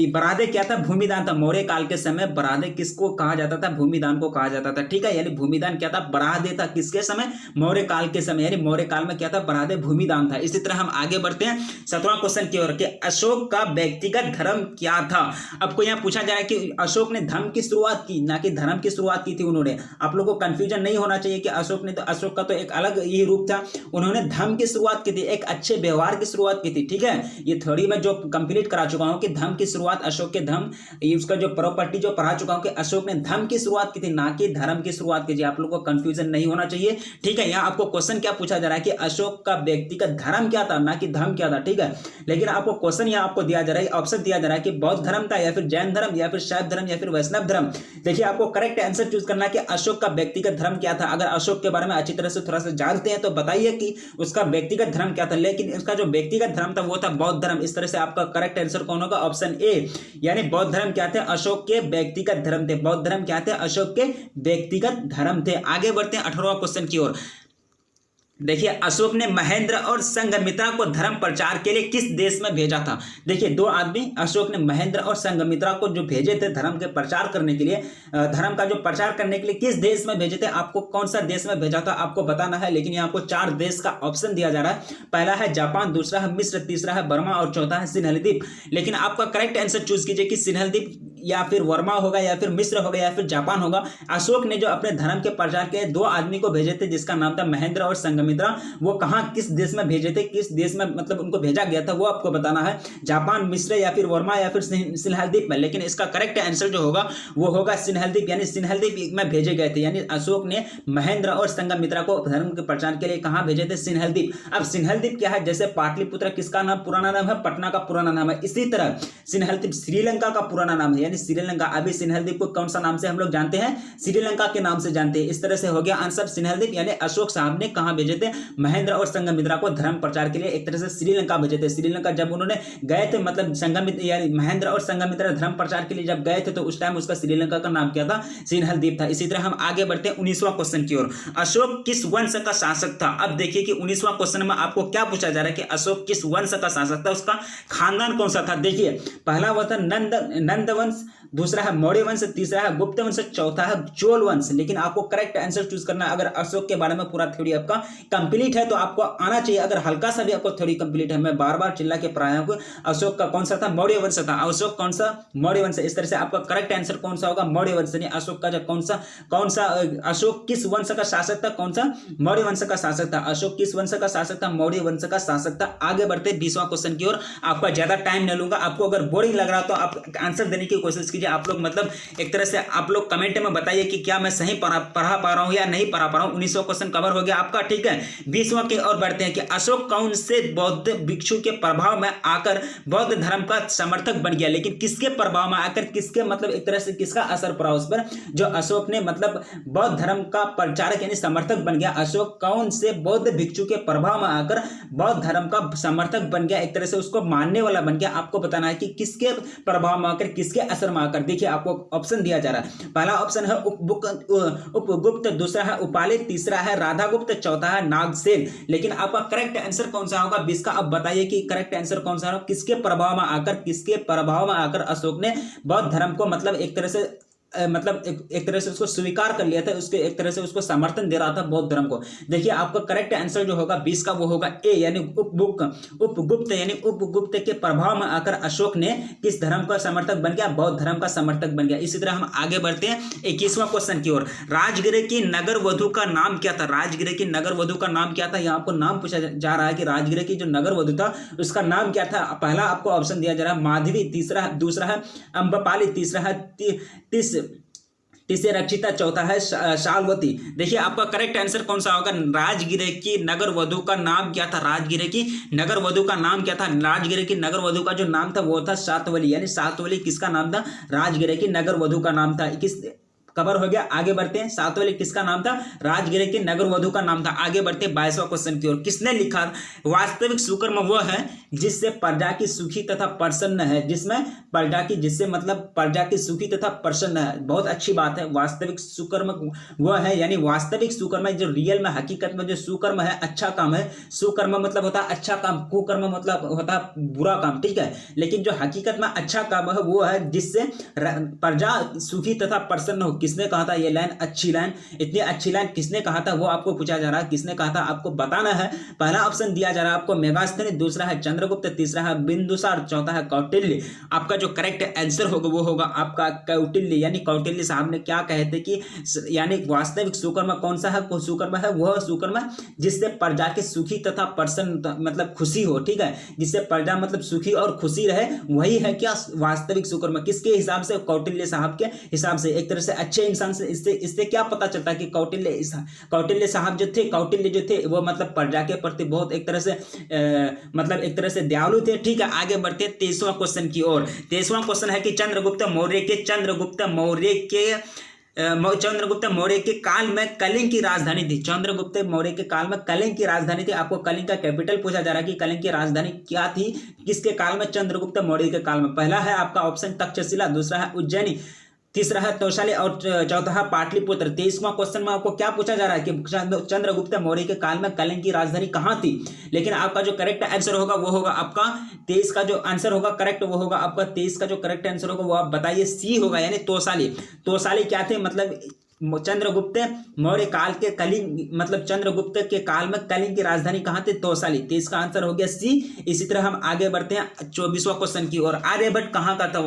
ब्रहदेव क्या था, भूमिदान था। मौर्य काल के समय ब्रहदेव किसको कहा जाता था, भूमिदान को कहा जाता था। ठीक है, यानी भूमिदान क्या था, ब्रहदेव था। किसके समय, मौर्य काल के समय, यानी मौर्य काल में क्या था, ब्रहदेव भूमिदान था। इसी तरह हम आगे बढ़ते हैं 17वां क्वेश्चन की ओर कि अशोक का व्यक्तिगत धर्म क्या था। आपको यहां पूछा जा रहा है कि अशोक ने धर्म की शुरुआत की, ना कि धर्म की शुरुआत की थी उन्होंने। आप लोगों को कंफ्यूजन नहीं होना चाहिए कि अशोक का तो एक अलग ही रूप था, उन्होंने धर्म की शुरुआत की थी, एक अच्छे व्यवहार की शुरुआत की थी। ठीक है, ये थ्योरी में जो कंप्लीट करा चुका हूं कि धर्म की शुरुआत अशोक के धर्म, उसका जो प्रॉपर्टी जो पढ़ा चुका हूं कि अशोक ने धर्म की शुरुआत की थी, ना कि धर्म की शुरुआत की थी। आप लोगों को कंफ्यूजन नहीं होना चाहिए। ठीक है, यहाँ आपको क्वेश्चन क्या पूछा जा रहा है कि अशोक का व्यक्तिगत धर्म क्या था, ना कि धर्म क्या था। ठीक है, लेकिन आपको क्वेश्चन यहाँ आपको दिया जा रहा है, ऑप्शन दिया जा रहा है कि बौद्ध धर्म था, या फिर जैन धर्म, या फिर शैव धर्म, या फिर वैष्णव धर्म। देखिए, आपको करेक्ट आंसर चूज करना है कि अशोक का व्यक्तिगत धर्म क्या था। अगर अशोक के बारे में अच्छी तरह से थोड़ा सा जानते हैं तो बताइए कि उसका व्यक्तिगत धर्म क्या था। लेकिन उसका जो व्यक्तिगत धर्म था वो था बौद्ध धर्म। इस तरह से आपका करेक्ट आंसर कौन होगा, ऑप्शन ए, यानी बौद्ध धर्म क्या थे, अशोक के व्यक्तिगत धर्म थे। बौद्ध धर्म क्या थे, अशोक के व्यक्तिगत धर्म थे। आगे बढ़ते हैं 18वां क्वेश्चन की ओर। देखिए, अशोक ने महेंद्र और संघमित्रा को धर्म प्रचार के लिए किस देश में भेजा था। देखिए, दो आदमी अशोक ने महेंद्र और संघमित्रा को जो भेजे थे धर्म के प्रचार करने के लिए, धर्म का जो प्रचार करने के लिए किस देश में भेजे थे, आपको कौन सा देश में भेजा था आपको बताना है। लेकिन यहाँ आपको 4 देश का ऑप्शन दिया जा रहा है। पहला है जापान, दूसरा है मिस्र, तीसरा है बर्मा और चौथा है सिन्हल द्वीप। लेकिन आपका करेक्ट आंसर चूज कीजिए कि सिन्हल द्वीप या फिर वर्मा होगा, या फिर मिस्र होगा, या फिर जापान होगा। अशोक ने जो अपने धर्म के प्रचार के 2 आदमी को भेजे थे जिसका नाम था महेंद्र और संघमित्रा, वो कहाँ किस देश में भेजे थे, किस देश में मतलब उनको भेजा गया था वो आपको बताना है। जापान, मिस्र, या फिर वर्मा, या फिर सिन्हल द्वीप में। लेकिन इसका करेक्ट आंसर जो होगा वो होगा सिन्हल द्वीप, यानी सिन्हल द्वीप में भेजे गए थे। यानी अशोक ने महेंद्र और संघमित्रा को धर्म के प्रचार के लिए कहाँ भेजे थे, सिन्हल द्वीप। अब सिन्हल द्वीप क्या है, जैसे पाटलिपुत्र किसका नाम पुराना नाम है, पटना का पुराना नाम है, इसी तरह सिन्हल द्वीप श्रीलंका का पुराना नाम है, यानी श्रीलंका। अभी सिन्हल द्वीप को कौन सा नाम से हम लोग जानते हैं, श्रीलंका के नाम से जानते हैं। इस तरह से हो गया आंसर सिन्हल द्वीप, यानी अशोक साहब ने कहां भेजे थे, महेंद्र और संघमित्रा को धर्म प्रचार के लिए एक तरह से श्रीलंका भेजे थे। श्रीलंका जब उन्होंने गए थे, मतलब संघमित्रा यानी महेंद्र और संघमित्रा धर्म प्रचार के लिए जब गए थे तो उस टाइम उसका श्रीलंका का नाम क्या था, सिन्हल द्वीप था। इसी तरह हम आगे बढ़ते हैं 19वां क्वेश्चन की ओर। अशोक किस वंश का शासक था। अब देखिए कि 19वां क्वेश्चन में आपको क्या पूछा जा रहा है कि अशोक किस वंश का शासक था, उसका खानदान कौन सा था। देखिए, पहला वो था नंद वंश, दूसरा है मौर्य वंश, तीसरा है गुप्त वंश, चौथा है चोल वंश। लेकिन आपको करेक्ट आंसर चूज करना है। अगर अशोक के बारे में पूरा थ्योरी आपका कंप्लीट है तो आपको आना चाहिए। अगर हल्का सा भी आपको थ्योरी कंप्लीट है, मैं बार बार चिल्ला के पढ़ाया हूं। अशोक का कौन सा था, मौर्य वंश था। अशोक कौन सा, मौर्य वंश। इस तरह से आपका करेक्ट आंसर कौन सा होगा, मौर्य वंश। अशोक का कौन सा अशोक किस वंश का शासक था, कौन सा, मौर्य वंश का शासक था। अशोक किस वंश का शासक था, मौर्य वंश का शासक था। आगे बढ़ते 20वां क्वेश्चन की ओर। आपका ज्यादा टाइम नहीं लूंगा। आपको अगर बोरिंग लग रहा तो आप आंसर देने की कोशिश कीजिए। आप लोग मतलब एक तरह से आप लोग कमेंट में बताइए कि क्या मैं सही पढ़ा पा रहा हूं या नहीं पढ़ा पा रहा हूं। 19वां क्वेश्चन कवर हो गया आपका। ठीक है, 20वां की ओर बढ़ते हैं कि अशोक कौन से बौद्ध भिक्षु के प्रभाव में आकर बौद्ध धर्म का समर्थक बन गया। लेकिन किसके प्रभाव में आकर, किसके मतलब एक तरह से किसका असर पड़ा उस पर, जो अशोक ने मतलब बौद्ध धर्म का प्रचारक यानी समर्थक बन गया। अशोक कौन से बौद्ध भिक्षु के प्रभाव में आकर बौद्ध धर्म का समर्थक बन गया, एक तरह से उसको मानने वाला बन गया। आपको बताना है कि किसके प्रभाव में आकर, किसके असर में आकर। देखिए, आपको ऑप्शन दिया जा रहा है। पहला ऑप्शन है उपगुप्त, दूसरा है उपालित, तीसरा है राधागुप्त, चौथा है नागसेन। लेकिन आपका करेक्ट आंसर कौन सा होगा 20 का। अब बताइए कि करेक्ट आंसर कौन सा होगा, किसके प्रभाव में आकर, किसके प्रभाव में आकर अशोक ने बौद्ध धर्म को मतलब एक तरह से मतलब एक तरह से उसको स्वीकार कर लिया था, उसके एक तरह से उसको समर्थन दे रहा था बौद्ध धर्म को। देखिए आपका करेक्ट आंसर जो होगा 20 का वो होगा ए, यानी उपगुप्त यानी उपगुप्त के प्रभाव में आकर अशोक ने किस धर्म का समर्थक बन गया, बौद्ध धर्म का समर्थक बन गया। इसी तरह हम आगे बढ़ते हैं 21वां क्वेश्चन की ओर। राजगिर की नगर वधु का नाम क्या था? राजगिर की नगर वधु का नाम क्या था? यहाँ आपको नाम पूछा जा रहा है कि राजगिर की जो नगर वधु था उसका नाम क्या था। पहला आपको ऑप्शन दिया जा रहा है माधवी, दूसरा है अम्बपाली, तीसरा है तीसरे रक्षिता, चौथा है शालवती। देखिए आपका करेक्ट आंसर कौन सा होगा? राजगिरे की नगर वधु का नाम क्या था? राजगिरे की नगर वधु का नाम क्या था? राजगिरे की नगर वधु का जो नाम था वो था सातवली, यानी सातवली किसका नाम था? राजगिरे की नगर वधु का नाम था। किस कवर हो गया। आगे बढ़ते हैं। सातवां किसका नाम था? राजगिरे के नगर वधु का नाम था। आगे बढ़ते हैं 22वां क्वेश्चन की ओर। किसने लिखा? वास्तविक सुकर्म वह है जिससे प्रजा की सुखी तथा प्रसन्न है, जिसमें प्रजा की, जिससे मतलब प्रजा की सुखी तथा प्रसन्न है। बहुत अच्छी बात है। वास्तविक सुकर्म वह है, यानी वास्तविक सुकर्म जो रियल में हकीकत में जो सुकर्म है, अच्छा काम है। सुकर्म मतलब होता है अच्छा काम, कुकर्म मतलब होता है बुरा काम, ठीक है। लेकिन जो हकीकत में अच्छा काम है वो है जिससे प्रजा सुखी तथा प्रसन्न हो। किसने कहा था ये लाइन? अच्छी लाइन। इतनी अच्छी लाइन किसने कहा था वो आपको पूछा जा रहा है। किसने कहा था आपको बताना है। पहला ऑप्शन दिया जा रहा है आपको मेगास्थनी, दूसरा है चंद्रगुप्त, तीसरा है बिंदुसार, चौथा है कौटिल्य। आपका जो करेक्ट आंसर होगा वो होगा आपका कौटिल्य, यानी कौटिल्य साहब ने क्या कहे थे कि यानी वास्तविक सुकर्म कौन सा है? सुकर्म है वह सुकर्म जिससे प्रजा के सुखी तथा प्रसन्न मतलब खुशी हो, ठीक है। जिससे प्रजा मतलब सुखी और खुशी रहे, वही है क्या वास्तविक सुकर्म। किसके हिसाब से? कौटिल्य साहब के हिसाब से। एक तरह से अच्छे इंसान से इससे क्या पता चलता है कि कौटिल्य साहब जो थे, कौटिल्य जो थे वो मतलब प्रजा के प्रति बहुत एक तरह से मतलब एक तरह से दयालु थे, ठीक है। आगे बढ़ते हैं 23वां क्वेश्चन की ओर। 23वां क्वेश्चन है कि चंद्रगुप्त मौर्य के काल में कलिंग की राजधानी थी। चंद्रगुप्त मौर्य के काल में कलिंग की राजधानी थी। आपको कलिंग का कैपिटल पूछा जा रहा है कि कलिंग की राजधानी क्या थी, किसके काल में? चंद्रगुप्त मौर्य के काल में। पहला है आपका ऑप्शन तक्षशिला, दूसरा है उज्जैनी, तीसरा है तौशाली और चौथा है पाटलिपुत्र। 23वां क्वेश्चन में आपको क्या पूछा जा रहा है कि चंद्रगुप्त मौर्य के काल में कलिंग की राजधानी कहां थी। लेकिन आपका जो करेक्ट आंसर होगा वो होगा आपका 23 का जो आंसर होगा करेक्ट वो होगा आपका 23 का जो करेक्ट आंसर होगा वो आप बताइए, सी होगा, यानी तौशाली। तौशाली क्या थे? मतलब चंद्रगुप्त मौर्य काल के कलिंग मतलब चंद्रगुप्त के काल में कलिंग की राजधानी कहां थी? तौशाली। तो इसका आंसर हो गया सी। इसी तरह हम आगे बढ़ते हैं 24वां क्वेश्चन की ओर। आर्यभट्ट कहां का था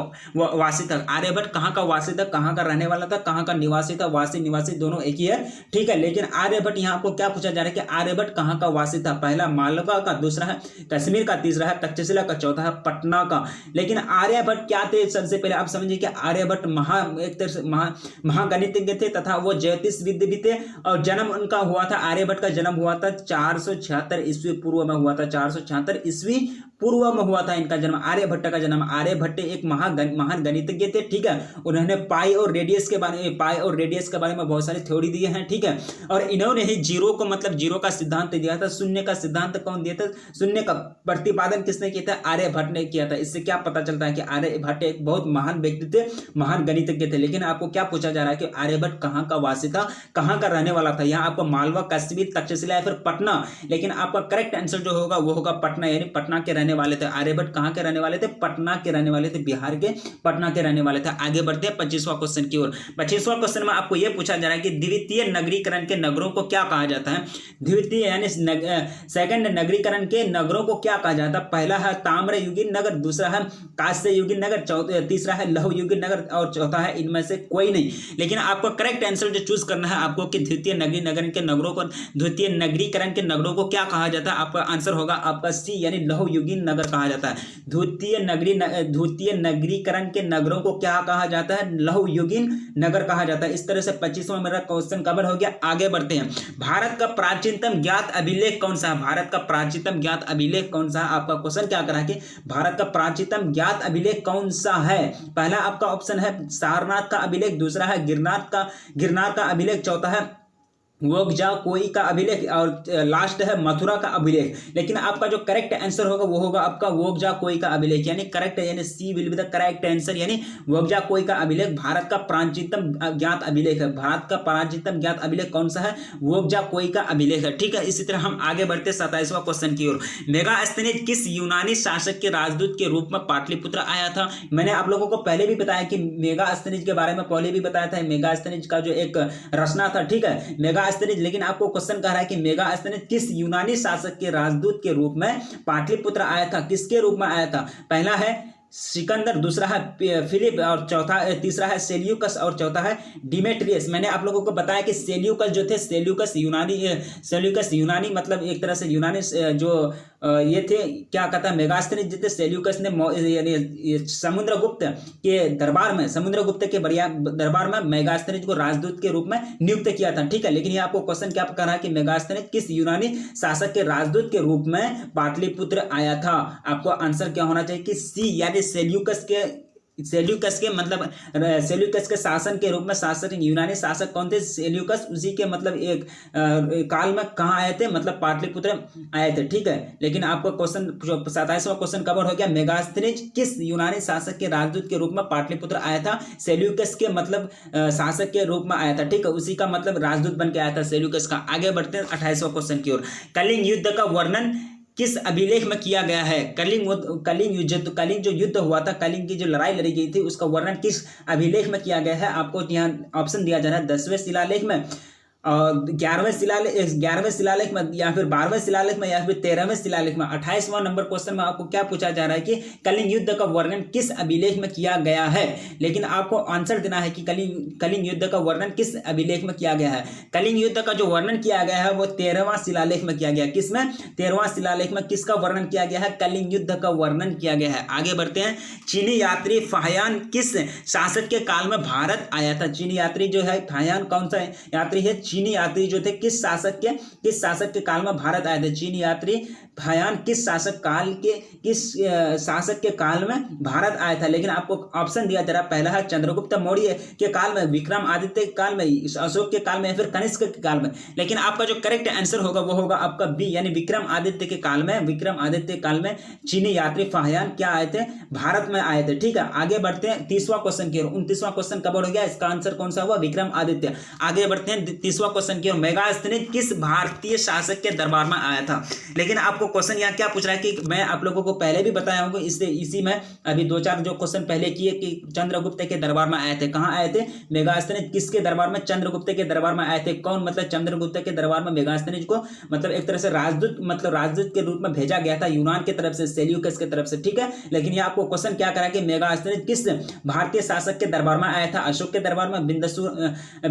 वासी था? आर्यभट्ट कहां का वासी था? कहां का रहने वाला था? कहां का निवासी था? वासी निवासी दोनों एक ही है, ठीक है। लेकिन आर्यभट्ट यहाँ आपको क्या पूछा जा रहा है कि आर्यभट्ट कहां का वासी था? पहला मालवा का, दूसरा है कश्मीर का, तीसरा है तक्षशिला का, चौथा है पटना का। लेकिन आर्यभट्ट क्या थे? सबसे पहले आप समझिए कि आर्यभट्ट एक तरह से महागणितज्ञ थे तथा वो ज्योतिषविद भी थे। और जन्म उनका हुआ था, आर्यभट्ट का जन्म हुआ था 476 ईस्वी पूर्व में हुआ था। 476 ईस्वी पूर्व में हुआ था इनका जन्म, आर्यभट्ट का जन्म। आर्यभट्ट एक महान गणितज्ञ थे, ठीक है। उन्होंने पाई और रेडियस के बारे में बहुत सारी थ्योरी दिए हैं, ठीक है। और इन्होंने ही जीरो को मतलब जीरो का सिद्धांत दिया था। शून्य का सिद्धांत कौन दिया था? शून्य का प्रतिपादन किसने किया था? आर्यभट्ट ने किया था। इससे क्या पता चलता है कि आर्यभट्ट एक बहुत महान व्यक्ति थे, महान गणितज्ञ थे। लेकिन आपको क्या पूछा जा रहा है कि आर्यभट्ट कहां का वासी था, कहां का रहने वाला था? यहाँ आपको मालवा, कश्मीर, तक्षशिला या फिर पटना। लेकिन आपका करेक्ट आंसर जो होगा वो होगा पटना, यानी पटना के रहने वाले थे। आर्यभट्ट कहां के रहने वाले थे? पटना के रहने वाले थे, बिहार के पटना के रहने वाले थे। आगे बढ़ते हैं 25वां क्वेश्चन की ओर। 25वां क्वेश्चन में आपको यह पूछा जा रहा है कि द्वितीय नगरीकरण के नगरों को क्या कहा जाता है? द्वितीय यानी सेकंड नगरीकरण के नगरों को क्या कहा जाता है? पहला है ताम्रयुगीन नगर, दूसरा है कांस्ययुगीन नगर, तीसरा है लौहयुगीन नगर और चौथा है इनमें से कोई नहीं। लेकिन आपको करेक्ट आंसर जो चूज करना है आपको कि द्वितीय नगरीकरण के नगरों को क्या कहा जाता है? आपका आंसर होगा आपका सी, यानी लौहयुगीन नगर कहा जाता है। द्वितीय नगरीकरण के नगरों को क्या कहा जाता है? लौहयुगीन नगर कहा जाता है। इस तरह से 25वां मेरा क्वेश्चन कवर हो गया। आगे बढ़ते हैं। भारत का प्राचीनतम ज्ञात अभिलेख कौन सा है? भारत का प्राचीनतम ज्ञात अभिलेख कौन सा है? आपका क्वेश्चन क्या करा कि भारत का प्राचीनतम ज्ञात अभिलेख कौन सा है? पहला आपका ऑप्शन है सारनाथ का अभिलेख, दूसरा है गिरनार का अभिलेख, चौथा है वोगजा कोई का अभिलेख और लास्ट है मथुरा का अभिलेख। लेकिन आपका जो करेक्ट आंसर होगा वो होगा आपका वोगजा कोई का अभिलेख, यानी करेक्ट, यानी C will be the correct answer, यानी वोगजा कोई का अभिलेख भारत का प्राचीनतम ज्ञात अभिलेख है। भारत का प्राचीनतम ज्ञात अभिलेख कौन सा है? वोगजा कोई का अभिलेख है। ठीक है, इसी तरह हम आगे बढ़ते 27वां क्वेश्चन की ओर। मेगास्थनीज किस यूनानी शासक के राजदूत के रूप में पाटलिपुत्र आया था? मैंने आप लोगों को पहले भी बताया कि मेगास्थनीज के बारे में पहले भी बताया था, मेगास्थनीज का जो एक रचना था। ठीक है, मेगास्थनीज, लेकिन आपको क्वेश्चन कह रहा है कि मेगास्थनीज किस यूनानी शासक के राजदूत के रूप में पाटलिपुत्र आया था? किसके रूप में आया था? पहला है सिकंदर, दूसरा है फिलिप, और चौथा तीसरा है सेल्यूकस, और चौथा है डिमेट्रियस। मैंने आप लोगों को बताया कि सेल्यूकस जो थे, सेल्यूकस यूनानी मतलब एक तरह से यूनानी जो ये थे, क्या कहता है, मेगास्थनीज जो थे, सेल्यूकस ने यानी समुद्रगुप्त के दरबार में, समुद्रगुप्त के दरबार में मेगास्थनीज को राजदूत के रूप में नियुक्त किया था। ठीक है, लेकिन ये आपको क्वेश्चन क्या कर रहा है कि मेगास्थनीज किस यूनानी शासक के राजदूत के रूप में पाटलिपुत्र आया था? आपको आंसर क्या होना चाहिए कि सी, यानी सेल्यूकस के मतलब सेल्यूकस के शासन के रूप में शासक यूनानी शासक कौन थे? सेल्यूकस, उसी के मतलब एक काल में कहाँ आए थे? मतलब पाटलिपुत्र आए थे। ठीक है, लेकिन आपका क्वेश्चन 27वां क्वेश्चन कवर हो गया। मेगास्थनीज किस यूनानी शासक के राजदूत के रूप में पाटलिपुत्र आया था? सेल्यूकस के मतलब शासक के रूप में आया था। ठीक है, उसी का मतलब राजदूत बन के आया था सेल्यूकस का। आगे बढ़ते हैं 28वां क्वेश्चन की ओर। कलिंग युद्ध का वर्णन किस अभिलेख में किया गया है? कलिंग जो युद्ध हुआ था, कलिंग की जो लड़ाई लड़ी गई थी, उसका वर्णन किस अभिलेख में किया गया है? आपको यहाँ ऑप्शन दिया जा रहा है 10वें शिलालेख में, और 11वें शिलालेख में, या फिर 12वें शिलालेख में, या फिर 13वें शिलालेख में। 28वां नंबर क्वेश्चन में आपको क्या पूछा जा रहा है कि कलिंग युद्ध का वर्णन किस अभिलेख में किया गया है? लेकिन आपको आंसर देना है कि कलिंग युद्ध का वर्णन किस अभिलेख में किया गया है। कलिंग युद्ध का जो वर्णन किया गया है वो 13वां शिलालेख में किया गया। किसमें? 13वां शिलालेख में किसका वर्णन किया गया है? कलिंग युद्ध का वर्णन किया गया है। आगे बढ़ते हैं। चीनी यात्री फाहियान किस शासक के काल में भारत आया था? चीनी यात्री जो है फाहियान कौन सा यात्री है? चीनी यात्री जो थे किस शासक के काल में भारत आए थे? चीनी यात्री फाहियान किस शासक के काल में भारत आया था? लेकिन आपको ऑप्शन दिया जा रहा है, पहला है चंद्रगुप्त मौर्य के काल में, विक्रम आदित्य के काल में, अशोक के काल में, या फिर कनिष्क के काल में। लेकिन आपका जो करेक्ट आंसर होगा वो होगा आपका बी, यानी विक्रम आदित्य के काल में। विक्रम आदित्य काल में चीनी यात्री फाहियान क्या आए थे? भारत में आए थे। ठीक है, आगे बढ़ते हैं 30वां क्वेश्चन की ओर। 29वां क्वेश्चन कवर हो गया, इसका आंसर कौन सा हुआ? विक्रम आदित्य। आगे बढ़ते हैं 30वां क्वेश्चन की ओर। मेगास्थनीज किस भारतीय शासक के दरबार में आया था? लेकिन आपको क्वेश्चन यहाँ क्या पूछ रहा है कि मैं आप लोगों को पहले भी बताया हूँ, इसी में अभी 2-4 जो क्वेश्चन पहले किए कि चंद्रगुप्त के दरबार में आए थे। कहाँ आए थे? मेगास्थनीज किसके दरबार में? चंद्रगुप्त के दरबार में आए थे। कौन? मतलब चंद्रगुप्त के दरबार में मेगास्थनीज को मतलब एक तरह से राजदूत के रूप में भेजा गया था यूनान की तरफ से, सेल्यूकस की तरफ से। ठीक है, लेकिन ये आपको क्वेश्चन क्या करा कि मेगास्थनीज किस भारतीय शासक के दरबार में आया था? अशोक के दरबार में,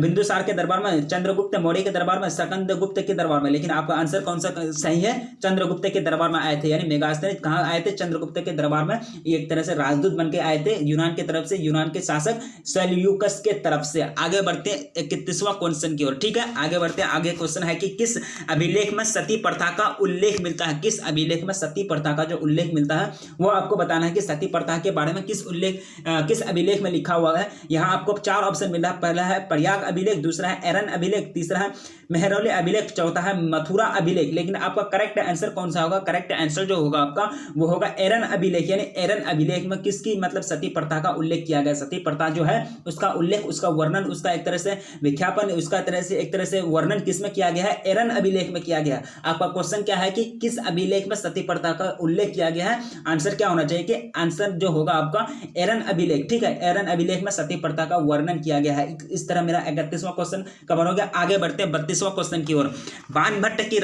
बिंदुसार के दरबार में, चंद्रगुप्त मौर्य के दरबार में, स्कंदगुप्त के दरबार में। लेकिन आपका आंसर कौन सा सही है? चंद्रगुप्त के दरबार में आए थे। यानी मेगास्थनीज कहाँ आए थे? चंद्रगुप्त के दरबार में एक तरह से राजदूत बन के आए थे यूनान की तरफ से, यूनान के शासक सेल्यूकस के तरफ से। आगे बढ़ते हैं 31वां क्वेश्चन की ओर। ठीक है, आगे बढ़ते हैं। आगे क्वेश्चन है कि किस अभिलेख में सती प्रथा का उल्लेख मिलता है? किस अभिलेख में सती प्रथा का जो उल्लेख मिलता है वो आपको बताना है कि सती प्रथा के बारे में किस अभिलेख में लिखा हुआ है। यहाँ आपको 4 ऑप्शन मिल रहा है। पहला है प्रयाग अभिलेख, दूसरा है एरन अभिलेख, तीसरा है मेहरौली अभिलेख, चौथा है मथुरा अभिलेख। लेकिन आपका करेक्ट आंसर कौन सा होगा? करेक्ट आंसर जो होगा आपका वो होगा एरन अभिलेख। यानी एरन अभिलेख में किसकी मतलब सती प्रथा का उल्लेख किया गया? सती प्रथा जो है उसका उल्लेख, उसका वर्णन, उसका एक तरह से विज्ञापन, उसका एक तरह से वर्णन किसमें किया गया है? एरन अभिलेख में किया गया। आपका क्वेश्चन क्या है कि किस अभिलेख में सती प्रथा का उल्लेख किया गया है? आंसर क्या होना चाहिए कि आंसर जो होगा आपका एरन अभिलेख। ठीक है, एरन अभिलेख में सती प्रथा का वर्णन किया गया है। इस तरह मेरा 31वां क्वेश्चन कवर हो गया। आगे बढ़ते हैं 32वां क्वेश्चन की ओर। बाणभट्ट की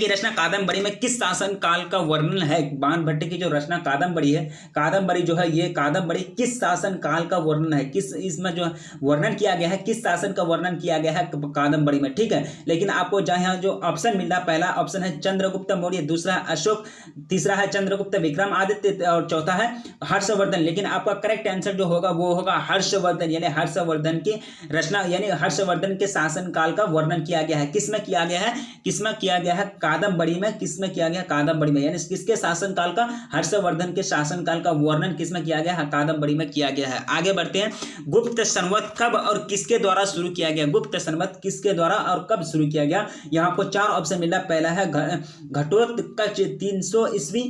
रचना कादम्बरी में किस शासन काल का वर्णन है? बाणभट्ट की जो रचना कादम्बरी है, कादम्बरी जो है, ये कादम्बरी किस शासन काल का वर्णन है? किस इसमें जो वर्णन किया गया है, किस शासन का वर्णन किया गया है कादम्बरी में? ठीक है, लेकिन आपको जहाँ जो ऑप्शन मिल रहा है, पहला ऑप्शन है चंद्रगुप्त मौर्य, दूसरा है अशोक, तीसरा है चंद्रगुप्त विक्रम आदित्य, और चौथा है हर्षवर्धन। लेकिन आपका करेक्ट आंसर जो होगा वो होगा हर्षवर्धन। यानी हर्षवर्धन की रचना, यानी हर्षवर्धन के शासन काल का वर्णन किया गया है। किसमें किया गया है? किसमें किया किया गया है कादम्बरी में, किसमें किया गया कादम्बरी में, यानी किसके शासनकाल का, हर्षवर्धन के शासनकाल का वर्णन किसमें किया गया है, कादम्बरी में किया गया है। आगे बढ़ते हैं, गुप्त संवत कब और किसके द्वारा शुरू किया गया, गुप्त संवत किसके द्वारा और कब शुरू किया गया। यहाँ आपको 4 ऑप्शन मिल रहा है। पहला है घटोत्कच 300 ईस्वी,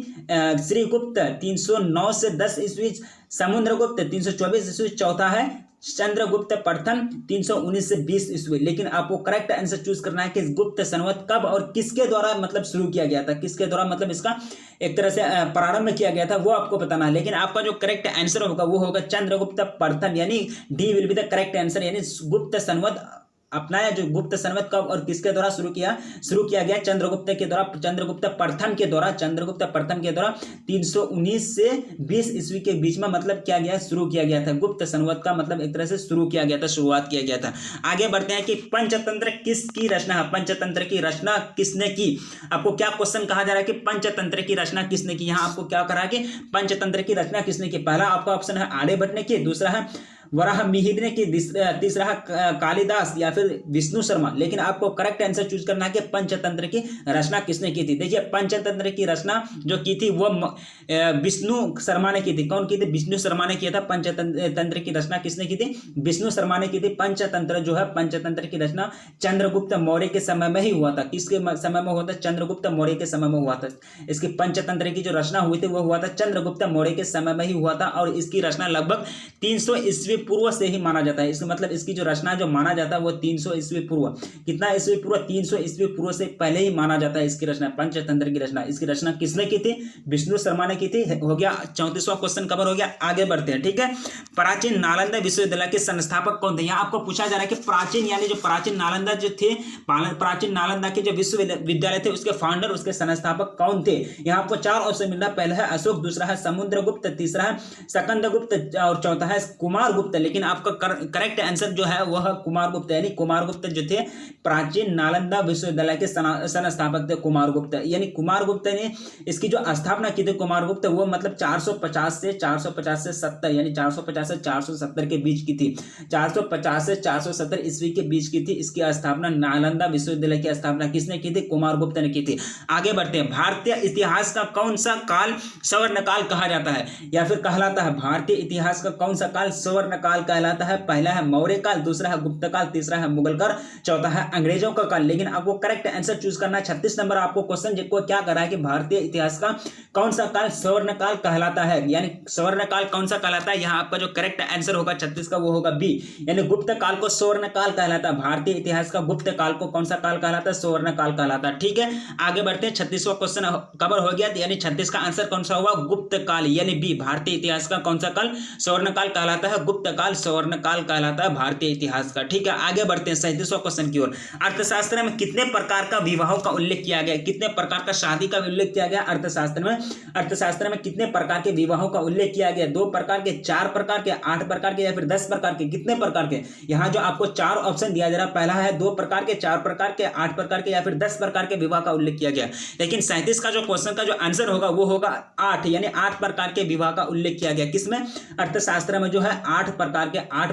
श्रीगुप्त 309 से 10 ईस्वी, समुद्रगुप्त 324 ईस्वी, चौथा है चंद्रगुप्त प्रथम 319 से 20 ईस्वी। लेकिन आपको करेक्ट आंसर चूज करना है कि गुप्त संवत कब और किसके द्वारा मतलब शुरू किया गया था, किसके द्वारा मतलब इसका एक तरह से प्रारंभ किया गया था, वो आपको बताना है। लेकिन आपका जो करेक्ट आंसर होगा वो होगा चंद्रगुप्त प्रथम, यानी D will be the correct answer, यानी गुप्त संवत अपनाया। जो गुप्त संवत कब और किसके द्वारा शुरू किया गया, चंद्रगुप्त के द्वारा, चंद्रगुप्त प्रथम के द्वारा, चंद्रगुप्त प्रथम के द्वारा 319 से 20 ईस्वी के बीच में मतलब किया गया, शुरू किया गया था। गुप्त संवत का मतलब एक तरह से शुरू किया गया था, शुरुआत किया गया था। आगे बढ़ते हैं कि पंचतंत्र किसकी रचना है, पंचतंत्र की रचना किसने की। आपको क्या क्वेश्चन कहा जा रहा है कि पंचतंत्र की रचना किसने की। यहाँ आपको क्या करा कि पंचतंत्र की रचना किसने की। पहला आपका ऑप्शन है आर्यभट्ट ने की, दूसरा है वराहमिहिर ने की, तीसरा है कालिदास या फिर विष्णु शर्मा। लेकिन आपको करेक्ट आंसर चूज करना है कि पंचतंत्र की रचना किसने की थी। देखिए पंचतंत्र की रचना जो की थी वो विष्णु शर्मा ने की थी। कौन की थी, विष्णु शर्मा ने किया था। पंचतंत्र की रचना किसने की थी, विष्णु शर्मा ने की थी। पंचतंत्र जो है, पंचतंत्र की रचना चंद्रगुप्त मौर्य के समय में ही हुआ था। किसके समय में हुआ था, चंद्रगुप्त मौर्य के समय में हुआ था। इसकी पंचतंत्र की जो रचना हुई थी वो हुआ था चंद्रगुप्त मौर्य के समय में ही हुआ था। और इसकी रचना लगभग 300 ईस्वी पूर्व से ही माना जाता है। इसका मतलब इसकी जो रचना जो माना जाता है वो 300 ईस्वी पूर्व, कितना ईस्वी पूर्व, 300 ईस्वी पूर्व से पहले ही माना जाता है इसकी रचना, पंचतंत्र की रचना। इसकी रचना किसने की थी, विष्णु शर्मा ने की थी। हो गया 34वां क्वेश्चन कवर हो गया। आगे बढ़ते हैं, ठीक है। प्राचीन नालंदा विश्वविद्यालय के संस्थापक कौन थे। यहाँ आपको पूछा जा रहा है कि प्राचीन यानी जो प्राचीन नालंदा जो थे, प्राचीन नालंदा के जो विश्वविद्यालय थे उसके फाउंडर, उसके संस्थापक कौन थे। यहाँ आपको 4 ऑप्शन मिल रहा है। पहला है अशोक, दूसरा है समुद्रगुप्त, तीसरा है स्कंदगुप्त और चौथा है कुमारगुप्त। लेकिन आपका करेक्ट आंसर जो है वह कुमारगुप्त, यानी कुमारगुप्त जो थे प्राचीन नालंदा विश्वविद्यालय के संस्थापक थे कुमारगुप्त। यानी कुमारगुप्त ने इसकी जो स्थापना की थी, कुमारगुप्त वो मतलब 450 से 70 यानी 450 से 470 के बीच की थी। 450 से 470 ईस्वी के बीच की थी इसकी स्थापना। नालंदा विश्वविद्यालय की स्थापना किसने की थी, कुमारगुप्त ने की थी। आगे बढ़ते हैं, भारतीय इतिहास का कौन सा काल स्वर्ण काल कहा जाता है या फिर कहलाता है। भारतीय इतिहास का कौन सा काल स्वर्ण काल कहलाता है। पहला है मौर्य काल, दूसरा है गुप्त काल, तीसरा है मुगल काल, चौथा है अंग्रेजों का काल। लेकिन आपको करेक्ट आंसर चूज करना है। 36 नंबर आपको क्वेश्चन को क्या कर रहा है कि भारतीय इतिहास का कौन सा काल स्वर्ण काल कहलाता है, यानी स्वर्ण काल कौन सा कहलाता है। यहाँ आपका जो करेक्ट आंसर होगा 36 का वो होगा बी, यानी गुप्त काल को स्वर्ण काल कहलाता है। भारतीय इतिहास का गुप्त काल को कौन सा काल कहलाता है, स्वर्ण काल कहलाता है। ठीक है, आगे बढ़ते हैं। 36वां क्वेश्चन कवर हो गया, यानी 36 का आंसर कौन सा होगा, गुप्त काल, यानी बी। भारतीय इतिहास का कौन सा काल स्वर्ण काल कहलाता है, गुप्त काल स्वर्ण काल कहलाता है भारतीय इतिहास का। ठीक है, आगे बढ़ते हैं 37वां क्वेश्चन की ओर। अर्थशास्त्र में कितने प्रकार का विवाहों का उल्लेख किया गया, कितने प्रकार का शादी का उल्लेख किया गया अर्थशास्त्र में। अर्थशास्त्र में कितने प्रकार के विवाहों का उल्लेख किया गया, 2 प्रकार के, 4 प्रकार के, 8 प्रकार के या फिर 10 प्रकार के, कितने प्रकार के। यहाँ जो आपको 4 ऑप्शन दिया जा रहा है, पहला है 2 प्रकार के, 4 प्रकार के, 8 प्रकार के या फिर 10 प्रकार के विवाह का उल्लेख किया गया। लेकिन 37 का जो क्वेश्चन का जो आंसर होगा वो होगा 8, यानी 8 प्रकार के विवाह का उल्लेख किया गया। किसमें, अर्थशास्त्र में जो है 8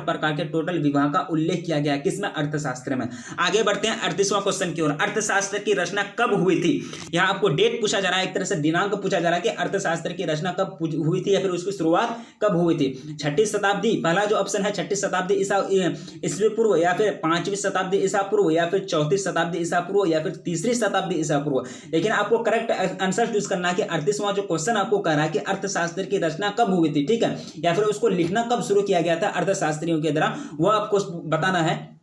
प्रकार के टोटल विवाह का उल्लेख किया गया। किसमें, अर्थशास्त्र में। आगे बढ़ते हैं 38वां क्वेश्चन की ओर। अर्थशास्त्र की रचना कब हुई थी। यहाँ आपको डेट पूछा जा रहा है, एक तरह से दिनांक पूछा जा रहा है कि अर्थशास्त्र की रचना कब हुई थी या फिर उसकी शुरुआत कब हुई थी। 6ठी शताब्दी, पहला जो ऑप्शन है 6ठी शताब्दी ईस्वी पूर्व या फिर 5वीं शताब्दी ईसा पूर्व या फिर 4थी शताब्दी ईसा पूर्व या फिर 3री शताब्दी ईसा पूर्व। लेकिन आपको करेक्ट आंसर चूज करना है कि 38वां जो क्वेश्चन आपको कह रहा है कि अर्थशास्त्र की रचना कब हुई थी, ठीक है, या फिर उसको लिखना कब शुरू किया गया था अर्थशास्त्रियों के द्वारा, वो आपको बताना है।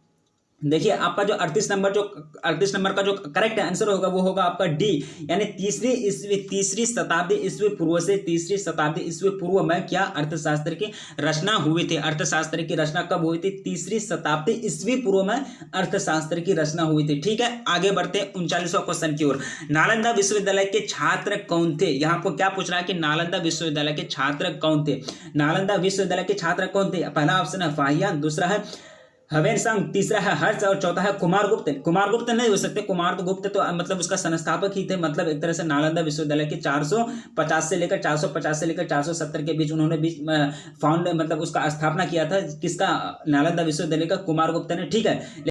देखिए आपका जो 38 नंबर का जो करेक्ट आंसर होगा वो होगा आपका डी, यानी 3री शताब्दी ईस्वी पूर्व से 3री शताब्दी ईस्वी पूर्व में क्या अर्थशास्त्र की रचना हुई थी। अर्थशास्त्र की रचना कब हुई थी, 3री शताब्दी ईस्वी पूर्व में अर्थशास्त्र की रचना हुई थी। ठीक है, आगे बढ़ते हैं 39वां क्वेश्चन की ओर। नालंदा विश्वविद्यालय के छात्र कौन थे। यहाँ आपको क्या पूछ रहा है कि नालंदा विश्वविद्यालय के छात्र कौन थे। नालंदा विश्वविद्यालय के छात्र कौन थे। पहला ऑप्शन है फाहियान, दूसरा है हवेनसंग, तीसरा है हर्ष और चौथा है कुमारगुप्त। कुमारगुप्त नहीं हो सकते, कुमारगुप्त तो मतलब उसका संस्थापक ही थे। मतलब एक तरह से नालंदा विश्वविद्यालय के 450 से लेकर 470 के बीच उन्होंने फाउंड मतलब उसका स्थापना किया था। किसका, नालंदा विश्वविद्यालय का, कुमारगुप्त ने। ठीक है,